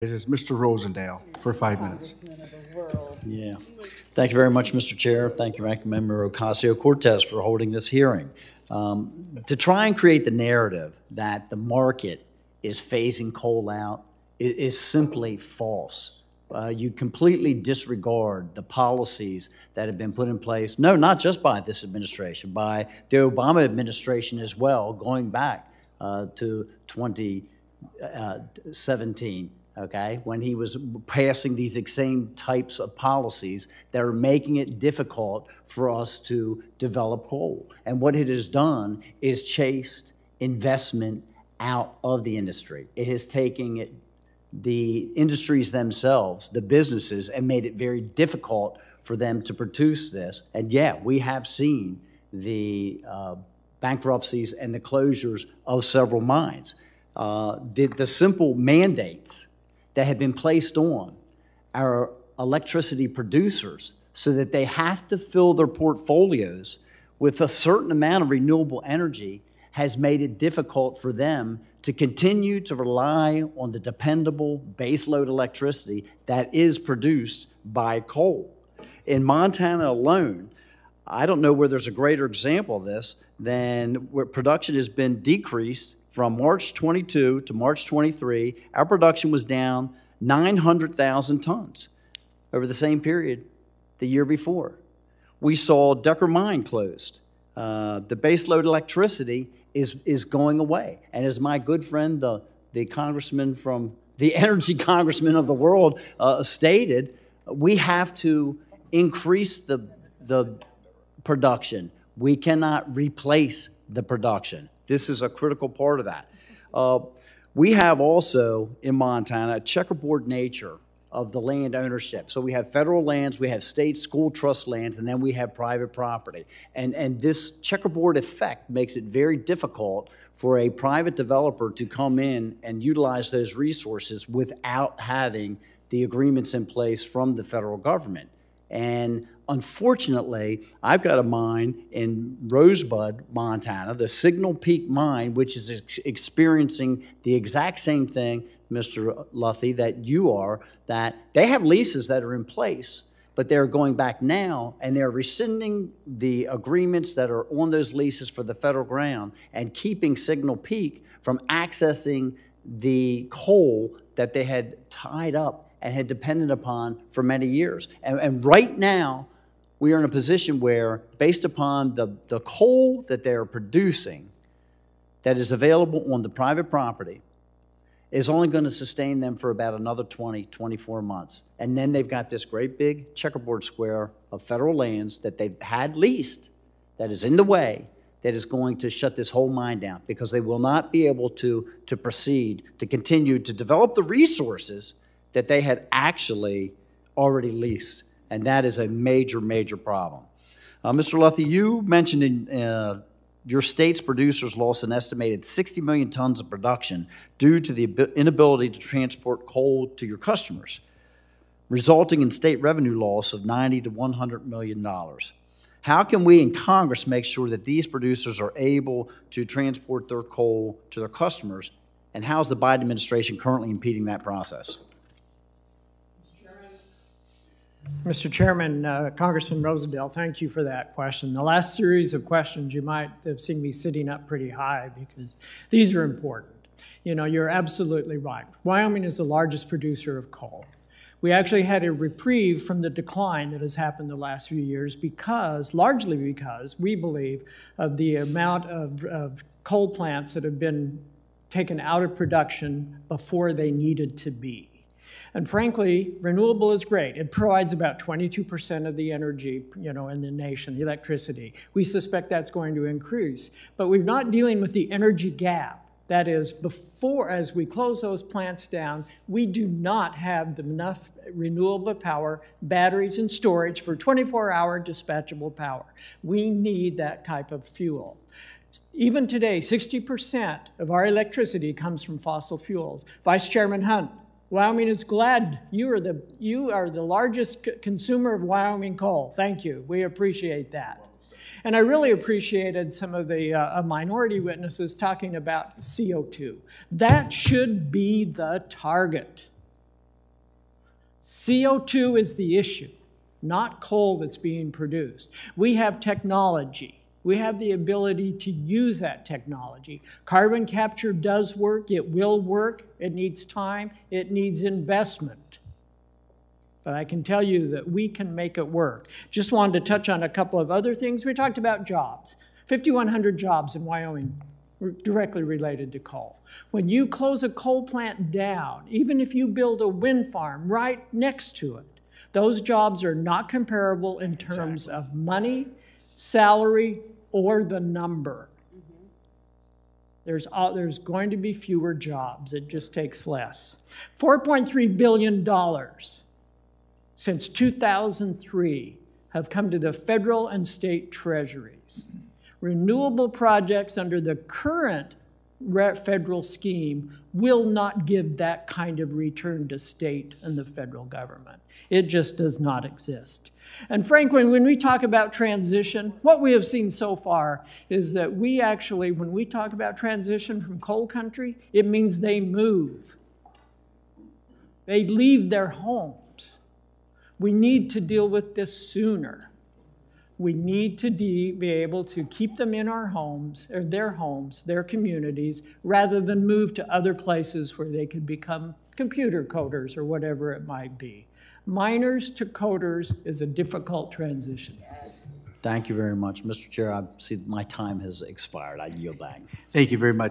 This is Mr. Rosendale for 5 minutes. Yeah. Thank you very much, Mr. Chair. Thank you, Ranking Member Ocasio-Cortez, for holding this hearing. To try and create the narrative that the market is phasing coal out is simply false. You completely disregard the policies that have been put in place, no, not just by this administration, by the Obama administration as well, going back to 2017. Okay, when he was passing these same types of policies that are making it difficult for us to develop coal. And what it has done is chased investment out of the industry. It has taken the industries themselves, the businesses, and made it very difficult for them to produce this. And yeah, we have seen the bankruptcies and the closures of several mines. The simple mandates that have been placed on our electricity producers so that they have to fill their portfolios with a certain amount of renewable energy has made it difficult for them to continue to rely on the dependable baseload electricity that is produced by coal. In Montana alone, I don't know where there's a greater example of this than where production has been decreased from March 22 to March 23. Our production was down 900,000 tons over the same period the year before. We saw Decker Mine closed. The baseload electricity is going away. And as my good friend, the congressman from the energy congressman of the world stated, we have to increase the production. We cannot replace the production. This is a critical part of that. We have also in Montana a checkerboard nature of the land ownership. So we have federal lands, we have state school trust lands, and then we have private property. And this checkerboard effect makes it very difficult for a private developer to come in and utilize those resources without having the agreements in place from the federal government. And unfortunately, I've got a mine in Rosebud, Montana, the Signal Peak mine, which is experiencing the exact same thing, Mr. Luthi, that you are, that they have leases that are in place, but they're going back now and they're rescinding the agreements that are on those leases for the federal ground and keeping Signal Peak from accessing the coal that they had tied up and had depended upon for many years. And right now, we are in a position where, based upon the coal that they're producing that is available on the private property, is only going to sustain them for about another 20, 24 months. And then they've got this great big checkerboard square of federal lands that they've had leased that is in the way, that is going to shut this whole mine down because they will not be able to proceed, to continue to develop the resources that they had actually already leased. And that is a major, major problem. Mr. Luthi, you mentioned in your state's producers lost an estimated 60 million tons of production due to the inability to transport coal to your customers, resulting in state revenue loss of $90 to $100 million. How can we in Congress make sure that these producers are able to transport their coal to their customers, and how is the Biden administration currently impeding that process? Mr. Chairman, Congressman Rosendale, thank you for that question. The last series of questions, you might have seen me sitting up pretty high because these are important. You know, you're absolutely right. Wyoming is the largest producer of coal. We actually had a reprieve from the decline that has happened the last few years because, largely because, we believe of the amount of coal plants that have been taken out of production before they needed to be. And frankly, renewable is great. It provides about 22% of the energy, in the nation, the electricity. We suspect that's going to increase. But we're not dealing with the energy gap. That is, as we close those plants down, we do not have enough renewable power, batteries, and storage for 24-hour dispatchable power. We need that type of fuel. Even today, 60% of our electricity comes from fossil fuels. Vice Chairman Hunt, Wyoming is glad you are the largest consumer of Wyoming coal. Thank you. We appreciate that. And I really appreciated some of the minority witnesses talking about CO2. That should be the target. CO2 is the issue, not coal that's being produced. We have technology. We have the ability to use that technology. Carbon capture does work. It will work. It needs time. It needs investment. But I can tell you that we can make it work. Just wanted to touch on a couple of other things. We talked about jobs. 5,100 jobs in Wyoming directly related to coal. When you close a coal plant down, even if you build a wind farm right next to it, those jobs are not comparable in terms of money, salary, or the number. There's going to be fewer jobs. It just takes less. $4.3 billion since 2003 have come to the federal and state treasuries. Renewable projects under the current federal scheme will not give that kind of return to state and the federal government. It just does not exist. And frankly, when we talk about transition, what we have seen so far is that we actually, when we talk about transition from coal country, it means they move. They leave their homes. We need to deal with this sooner. We need to be able to keep them in our homes, or their homes, their communities, rather than move to other places where they could become computer coders or whatever it might be. Miners to coders is a difficult transition. Thank you very much. Mr. Chair, I see my time has expired. I yield back. Thank you very much.